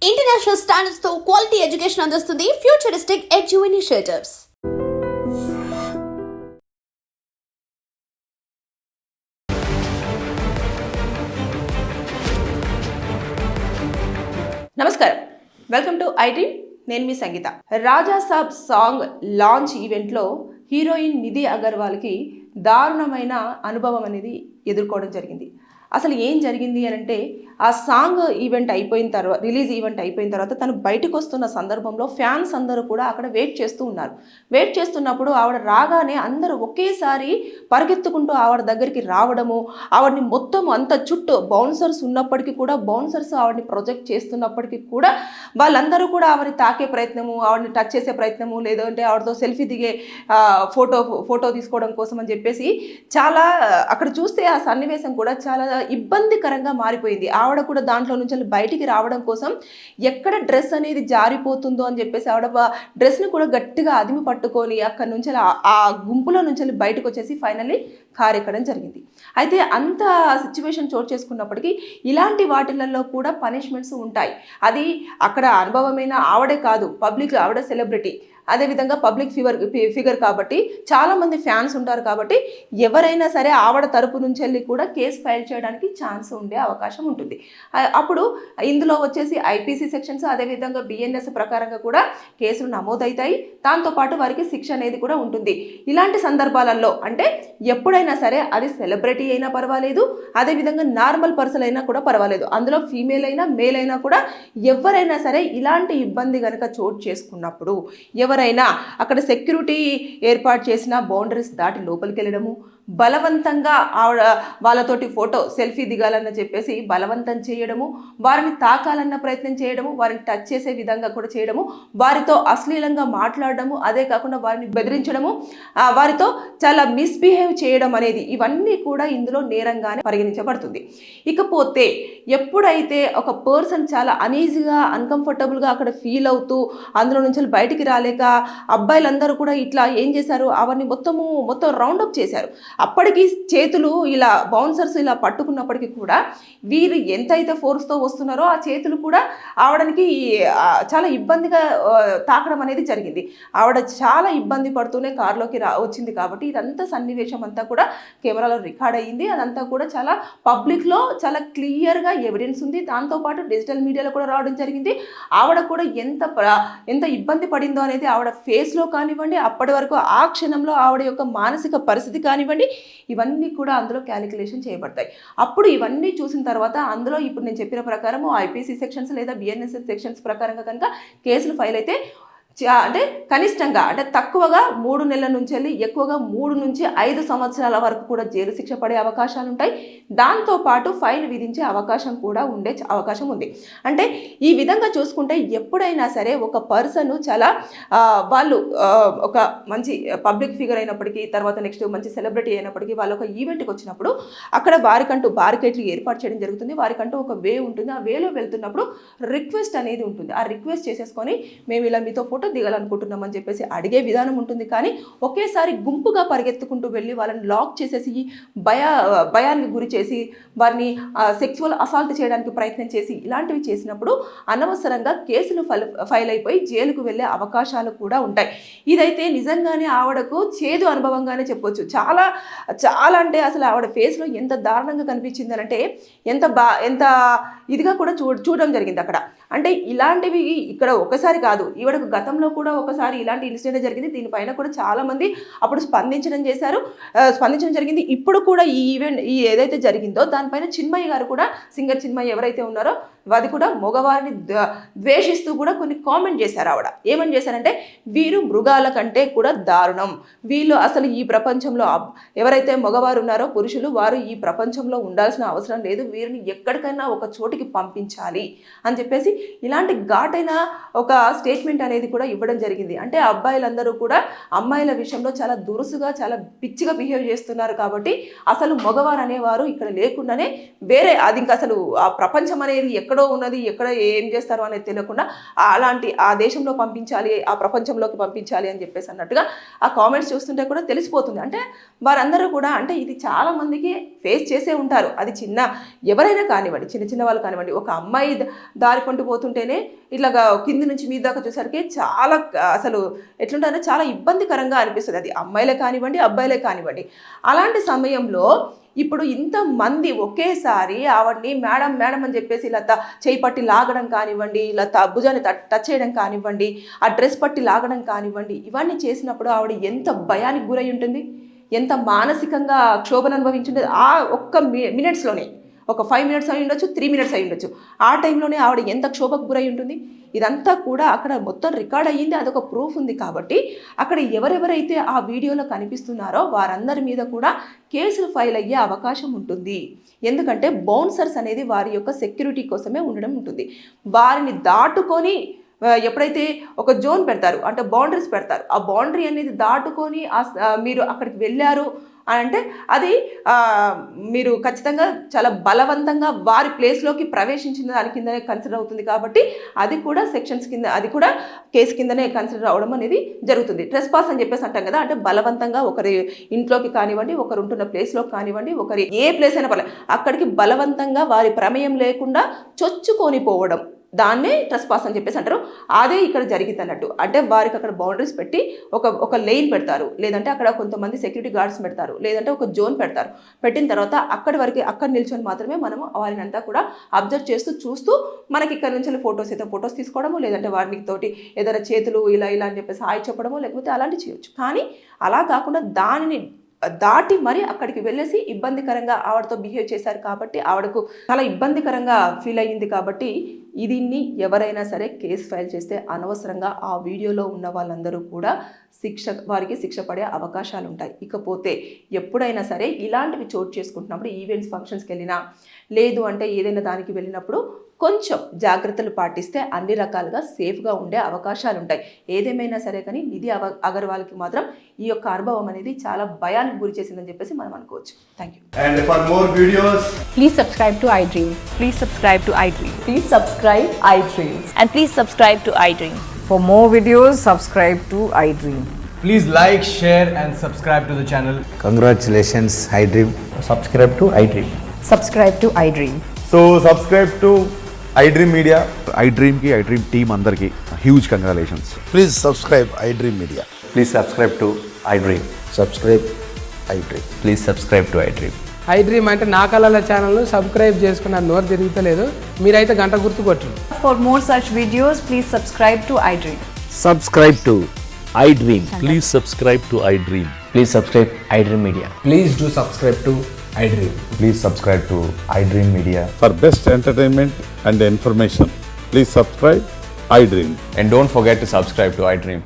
International standards తో quality education అందిస్తుంది futuristic edu initiatives. నమస్కారం, వెల్కమ్ టు ఐటీ. నేను మీ సంగీత. రాజా సాబ్ సాంగ్ లాంచ్ ఈవెంట్లో హీరోయిన్ నిధి అగర్వాల్కి దారుణమైన అనుభవం అనేది ఎదుర్కోవడం జరిగింది. అసలు ఏం జరిగింది అని అంటే, ఆ సాంగ్ ఈవెంట్ అయిపోయిన తర్వాత, రిలీజ్ ఈవెంట్ అయిపోయిన తర్వాత తను బయటకు వస్తున్న సందర్భంలో ఫ్యాన్స్ అందరూ కూడా అక్కడ వెయిట్ చేస్తూ ఉన్నారు. వెయిట్ చేస్తున్నప్పుడు ఆవిడ రాగానే అందరూ ఒకేసారి పరిగెత్తుకుంటూ ఆవిడ దగ్గరికి రావడము, ఆవిడని మొత్తం అంత చుట్టూ బౌన్సర్స్ ఉన్నప్పటికీ కూడా, బౌన్సర్స్ ఆవిడని ప్రొజెక్ట్ చేస్తున్నప్పటికీ కూడా వాళ్ళందరూ కూడా ఆవిడని తాకే ప్రయత్నము, ఆవిడని టచ్ చేసే ప్రయత్నము, లేదంటే ఆవిడతో సెల్ఫీ దిగే ఫోటో తీసుకోవడం కోసం అని చెప్పేసి చాలా అక్కడ చూస్తే ఆ సన్నివేశం కూడా చాలా ఇబ్బందికరంగా మారిపోయింది. ఆవిడ కూడా దాంట్లో నుంచి బయటికి రావడం కోసం ఎక్కడ డ్రెస్ అనేది జారిపోతుందో అని చెప్పేసి ఆవిడ డ్రెస్ని కూడా గట్టిగా అదిమి పట్టుకొని అక్కడ నుంచి ఆ గుంపులో నుంచి బయటకు వచ్చేసి ఫైనల్లీ కారు ఎక్కడం జరిగింది. అయితే అంత సిచ్యువేషన్ చోటు చేసుకున్నప్పటికీ ఇలాంటి వాటిలలో కూడా పనిష్మెంట్స్ ఉంటాయి. అది అక్కడ అనుభవమైన ఆవిడే కాదు, పబ్లిక్, ఆవిడ సెలబ్రిటీ, అదేవిధంగా పబ్లిక్ ఫిగర్ కాబట్టి చాలామంది ఫ్యాన్స్ ఉంటారు. కాబట్టి ఎవరైనా సరే ఆవిడ తరపు నుంచి వెళ్ళి కూడా కేసు ఫైల్ చేయడానికి ఛాన్స్ ఉండే అవకాశం ఉంటుంది. అప్పుడు ఇందులో వచ్చేసి ఐపీసీ సెక్షన్స్, అదేవిధంగా బిఎన్ఎస్ ప్రకారంగా కూడా కేసులు నమోదవుతాయి. దాంతోపాటు వారికి శిక్ష అనేది కూడా ఉంటుంది. ఇలాంటి సందర్భాలలో అంటే ఎప్పుడైనా సరే అది సెలబ్రిటీ అయినా పర్వాలేదు, అదేవిధంగా నార్మల్ పర్సన్ అయినా కూడా పర్వాలేదు, అందులో ఫీమేల్ అయినా మేల్ అయినా కూడా ఎవరైనా సరే ఇలాంటి ఇబ్బంది కనుక చోటు చేసుకున్నప్పుడు ఎవరైనా అక్కడ సెక్యూరిటీ ఏర్పాటు చేసిన బౌండరీస్ దాటి లోపలికి వెళ్ళడము, బలవంతంగా ఆవిడ వాళ్ళతోటి ఫోటో సెల్ఫీ దిగాలన్న చెప్పేసి బలవంతం చేయడము, వారిని తాకాలన్న ప్రయత్నం చేయడము, వారిని టచ్ చేసే విధంగా కూడా చేయడము, వారితో అశ్లీలంగా మాట్లాడడము, అదే కాకుండా వారిని బెదిరించడము, వారితో చాలా మిస్బిహేవ్ చేయడం అనేది ఇవన్నీ కూడా ఇందులో నేరంగానే పరిగణించబడుతుంది. ఇకపోతే ఎప్పుడైతే ఒక పర్సన్ చాలా అనీజీగా, అన్కంఫర్టబుల్గా అక్కడ ఫీల్ అవుతూ అందులో నుంచి బయటికి రాలేక అబ్బాయిలందరూ కూడా ఇట్లా ఏం చేశారు, అవన్నీ మొత్తం రౌండప్ చేశారు. అప్పటికి చేతులు ఇలా బౌన్సర్స్ ఇలా పట్టుకున్నప్పటికీ కూడా వీరు ఎంతైతే ఫోర్స్తో వస్తున్నారో ఆ చేతులు కూడా ఆవిడకి చాలా ఇబ్బందిగా తాకడం అనేది జరిగింది. ఆవిడ చాలా ఇబ్బంది పడుతూనే కారులోకి వచ్చింది. కాబట్టి ఇదంతా సన్నివేశం అంతా కూడా కెమెరాలో రికార్డ్ అయ్యింది. అదంతా కూడా చాలా పబ్లిక్లో చాలా క్లియర్గా ఎవిడెన్స్ ఉంది. దాంతోపాటు డిజిటల్ మీడియాలో కూడా రావడం జరిగింది. ఆవిడ కూడా ఎంత ఇబ్బంది పడిందో అనేది ఆవిడ ఫేస్లో కానివ్వండి, అప్పటి వరకు ఆ క్షణంలో ఆవిడ యొక్క మానసిక పరిస్థితి కానివ్వండి, ఇవన్నీ కూడా అందులో క్యాలిక్యులేషన్ చేయబడతాయి. అప్పుడు ఇవన్నీ చూసిన తర్వాత అందులో ఇప్పుడు నేను చెప్పిన ప్రకారం ఐపీసీ సెక్షన్స్ లేదా బిఎన్ఎస్ సెక్షన్స్ ప్రకారంగా కనుక కేసులు ఫైల్ అయితే అంటే కనిష్టంగా అంటే తక్కువగా 3 నెలల నుంచి వెళ్ళి ఎక్కువగా 3 నుంచి 5 సంవత్సరాల వరకు కూడా జైలు శిక్ష పడే అవకాశాలు ఉంటాయి. దాంతోపాటు ఫైన్ విధించే అవకాశం కూడా ఉండే అవకాశం ఉంది. అంటే ఈ విధంగా చూసుకుంటే ఎప్పుడైనా సరే ఒక పర్సన్ చాలా వాళ్ళు ఒక మంచి పబ్లిక్ ఫిగర్ అయినప్పటికీ, తర్వాత నెక్స్ట్ మంచి సెలబ్రిటీ అయినప్పటికీ వాళ్ళు ఒక ఈవెంట్కి వచ్చినప్పుడు అక్కడ వారికంటూ బారికేట్లు ఏర్పాటు చేయడం జరుగుతుంది. వారికంటూ ఒక వే ఉంటుంది. ఆ వేలో వెళ్తున్నప్పుడు రిక్వెస్ట్ అనేది ఉంటుంది. ఆ రిక్వెస్ట్ చేసేసుకొని మేము ఇలా మీతో ఫోటో దిగాలనుకుంటున్నామని చెప్పేసి అడిగే విధానం ఉంటుంది. కానీ ఒకేసారి గుంపుగా పరిగెత్తుకుంటూ వెళ్ళి వాళ్ళని లాక్ చేసేసి భయానికి గురి చేసి వారిని సెక్సువల్ అసాల్ట్ చేయడానికి ప్రయత్నం చేసి ఇలాంటివి చేసినప్పుడు అనవసరంగా కేసులు ఫైల్ అయిపోయి జైలుకు వెళ్ళే అవకాశాలు కూడా ఉంటాయి. ఇదైతే నిజంగానే ఆవిడకు చేదు అనుభవంగానే చెప్పొచ్చు. చాలా చాలా అంటే అసలు ఆవిడ ఫేస్లో ఎంత దారుణంగా కనిపించింది అంటే ఎంత ఇదిగా కూడా చూడడం జరిగింది అక్కడ. అంటే ఇలాంటివి ఇక్కడ ఒకసారి కాదు, ఈవిడకు గతంలో కూడా ఒకసారి ఇలాంటి ఇన్సిడెంట్ జరిగింది. దీనిపైన కూడా చాలామంది అప్పుడు స్పందించడం జరిగింది. ఇప్పుడు కూడా ఈ ఈవెంట్ ఏదైతే జరిగిందో దానిపైన చిన్మయ్య గారు కూడా, సింగర్ చిన్మయ్య ఎవరైతే ఉన్నారో అది కూడా మగవారిని ద్వేషిస్తూ కూడా కొన్ని కామెంట్ చేశారు. ఆవిడ ఏమని చేశారంటే, వీరు మృగాల కంటే కూడా దారుణం, వీళ్ళు అసలు ఈ ప్రపంచంలో ఎవరైతే మగవారు ఉన్నారో పురుషులు, వారు ఈ ప్రపంచంలో ఉండాల్సిన అవసరం లేదు, వీరిని ఎక్కడికైనా ఒక చోటికి పంపించాలి అని చెప్పేసి ఇలాంటి ఘాటైన ఒక స్టేట్మెంట్ అనేది కూడా ఇవ్వడం జరిగింది. అంటే అబ్బాయిలందరూ కూడా అమ్మాయిల విషయంలో చాలా దురుసుగా, చాలా పిచ్చిగా బిహేవ్ చేస్తున్నారు. కాబట్టి అసలు మగవారు అనేవారు ఇక్కడ లేకుండానే వేరే అది ఇంకా అసలు ఆ ప్రపంచం అనేది ఎక్కడో ఉన్నది, ఎక్కడ ఏం చేస్తారో అనేది తెలియకుండా అలాంటి ఆ దేశంలో పంపించాలి, ఆ ప్రపంచంలోకి పంపించాలి అని చెప్పేసి అన్నట్టుగా ఆ కామెంట్స్ చూస్తుంటే కూడా తెలిసిపోతుంది. అంటే వారందరూ కూడా అంటే ఇది చాలా మందికి ఫేస్ చేసే ఉంటారు. అది ఎవరైనా కానివ్వండి, చిన్న వాళ్ళు కానివ్వండి. ఒక అమ్మాయి దారి పంటు పోతుంటేనే ఇట్లాగా కింది నుంచి మీద దాకా చూసరికి చాలా అసలు ఎట్లుంటారో చాలా ఇబ్బందికరంగా అనిపిస్తుంది. అది అమ్మాయిలే కానివ్వండి, అబ్బాయిలే కానివ్వండి. అలాంటి సమయంలో ఇప్పుడు ఇంతమంది ఒకేసారి ఆవిడ్ని మేడం మేడం అని చెప్పేసి ఇలా చేయి పట్టి లాగడం కానివ్వండి, ఇలా భుజాన్ని టచ్ చేయడం కానివ్వండి, ఆ డ్రెస్ పట్టి లాగడం కానివ్వండి, ఇవన్నీ చేసినప్పుడు ఆవిడ ఎంత భయానికి గురై ఉంటుంది, ఎంత మానసికంగా క్షోభను అనుభవించుంటుంది. ఆ ఒక్క మినిట్స్లోనే, ఒక 5 మినిట్స్ అయి ఉండొచ్చు, 3 మినిట్స్ అయి ఉండొచ్చు, ఆ టైంలోనే ఆవిడ ఎంత క్షోభకు గురై ఉంటుంది. ఇదంతా కూడా అక్కడ మొత్తం రికార్డ్ అయ్యింది, అదొక ప్రూఫ్ ఉంది. కాబట్టి అక్కడ ఎవరెవరైతే ఆ వీడియోలో కనిపిస్తున్నారో వారందరి మీద కూడా కేసులు ఫైల్ అయ్యే అవకాశం ఉంటుంది. ఎందుకంటే బౌన్సర్స్ అనేది వారి యొక్క సెక్యూరిటీ కోసమే ఉండడం ఉంటుంది. వారిని దాటుకొని ఎప్పుడైతే ఒక జోన్ పెడతారు, అంటే బౌండరీస్ పెడతారు, ఆ బౌండరీ అనేది దాటుకొని మీరు అక్కడికి వెళ్ళారు అని అంటే అది మీరు ఖచ్చితంగా చాలా బలవంతంగా వారి ప్లేస్లోకి ప్రవేశించిన దాని కిందనే కన్సిడర్ అవుతుంది. కాబట్టి అది కూడా సెక్షన్స్ కింద, అది కూడా కేసు కిందనే కన్సిడర్ అవడం అనేది జరుగుతుంది. ట్రెస్ పాస్ అని చెప్పేసి అంటాం కదా, అంటే బలవంతంగా ఒకరి ఇంట్లోకి కానివ్వండి, ఒకరు ఉంటున్న ప్లేస్లోకి కానివ్వండి, ఒకరి ఏ ప్లేస్ అయినా పర్లేదు అక్కడికి బలవంతంగా వారి ప్రమేయం లేకుండా చొచ్చుకొని పోవడం, దాన్నే ట్రెస్ పాస్ అని చెప్పేసి అంటారు. అదే ఇక్కడ జరిగింది అన్నట్టు. అంటే వారికి అక్కడ బౌండరీస్ పెట్టి ఒక లైన్ పెడతారు, లేదంటే అక్కడ కొంతమంది సెక్యూరిటీ గార్డ్స్ పెడతారు, లేదంటే ఒక జోన్ పెడతారు. పెట్టిన తర్వాత అక్కడి వరకు అక్కడ నిల్చొని మాత్రమే మనము వారిని అంతా కూడా అబ్జర్వ్ చూస్తూ మనకి ఇక్కడ నుంచి ఫొటోస్ తీసుకోవడము, లేదంటే వారికి తోటి ఏదైనా చేతులు ఇలా అని చెప్పేసి హాయ్ చెప్పడము, లేకపోతే అలాంటివి చేయొచ్చు. కానీ అలా కాకుండా దానిని దాటి మరి అక్కడికి వెళ్ళేసి ఇబ్బందికరంగా ఆవిడతో బిహేవ్ చేశారు. కాబట్టి ఆవిడకు చాలా ఇబ్బందికరంగా ఫీల్ అయ్యింది. కాబట్టి దీన్ని ఎవరైనా సరే కేసు ఫైల్ చేస్తే అనవసరంగా ఆ వీడియోలో ఉన్న వాళ్ళందరూ కూడా వారికి శిక్ష పడే అవకాశాలు ఉంటాయి. ఇకపోతే ఎప్పుడైనా సరే ఇలాంటివి చోటు చేసుకుంటున్నప్పుడు, ఈవెంట్స్ ఫంక్షన్స్కి వెళ్ళినా, లేదు అంటే ఏదైనా దానికి వెళ్ళినప్పుడు కొంచెం జాగ్రత్తలు పాటిస్తే అన్ని రకాలుగా సేఫ్గా ఉండే అవకాశాలు ఉంటాయి. ఏదేమైనా సరే కానీ నిధి అగర్వాల్కి మాత్రం ఈ యొక్క అనుభవం అనేది చాలా భయానికి గురి చేసిందని చెప్పేసి మనం అనుకోవచ్చు. Thank you. And for more videos, Please subscribe to iDream. Please subscribe to iDream. Please subscribe iDream. And please subscribe to iDream. For more videos, subscribe to iDream. please like, share and subscribe to the channel. Congratulations, iDream. subscribe to iDream. Subscribe to iDream. So subscribe to iDream Media. iDream ki iDream team andarki huge congratulations. Please subscribe iDream Media. Please subscribe to iDream. Subscribe iDream. Please subscribe to iDream. iDream అంటే నా కళల ఛానల్ను subscribe చేసుకున్న నోరు తిరుగుతలేదు, మీరైతే గంట గుర్తు కొట్టండి. For more such videos, please subscribe to iDream. Subscribe to iDream. Please subscribe to iDream. Please subscribe iDream Media. Please do subscribe to iDream. Please subscribe to iDream Media. For best entertainment and information, please subscribe iDream. And don't forget to subscribe to iDream.